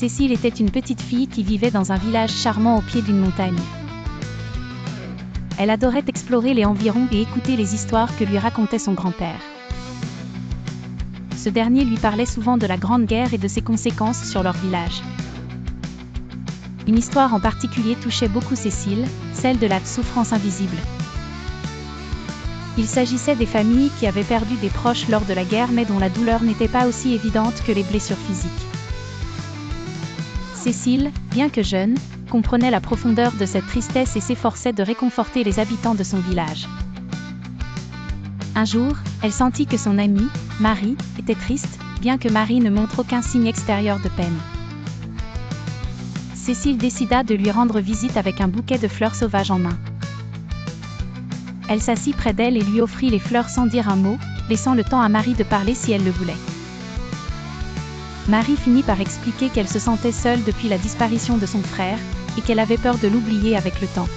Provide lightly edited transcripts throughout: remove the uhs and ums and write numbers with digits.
Cécile était une petite fille qui vivait dans un village charmant au pied d'une montagne. Elle adorait explorer les environs et écouter les histoires que lui racontait son grand-père. Ce dernier lui parlait souvent de la Grande Guerre et de ses conséquences sur leur village. Une histoire en particulier touchait beaucoup Cécile, celle de la souffrance invisible. Il s'agissait des familles qui avaient perdu des proches lors de la guerre mais dont la douleur n'était pas aussi évidente que les blessures physiques. Cécile, bien que jeune, comprenait la profondeur de cette tristesse et s'efforçait de réconforter les habitants de son village. Un jour, elle sentit que son amie, Marie, était triste, bien que Marie ne montre aucun signe extérieur de peine. Cécile décida de lui rendre visite avec un bouquet de fleurs sauvages en main. Elle s'assit près d'elle et lui offrit les fleurs sans dire un mot, laissant le temps à Marie de parler si elle le voulait. Marie finit par expliquer qu'elle se sentait seule depuis la disparition de son frère, et qu'elle avait peur de l'oublier avec le temps.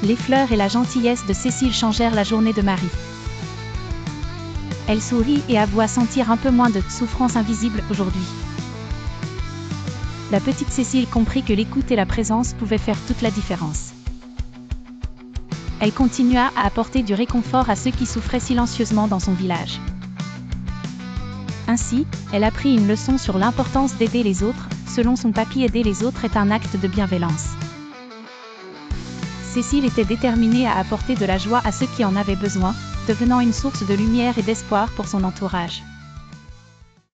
Les fleurs et la gentillesse de Cécile changèrent la journée de Marie. Elle sourit et avoua sentir un peu moins de souffrance invisible aujourd'hui. La petite Cécile comprit que l'écoute et la présence pouvaient faire toute la différence. Elle continua à apporter du réconfort à ceux qui souffraient silencieusement dans son village. Ainsi, elle apprit une leçon sur l'importance d'aider les autres. Selon son papy, aider les autres est un acte de bienveillance. Cécile était déterminée à apporter de la joie à ceux qui en avaient besoin, devenant une source de lumière et d'espoir pour son entourage.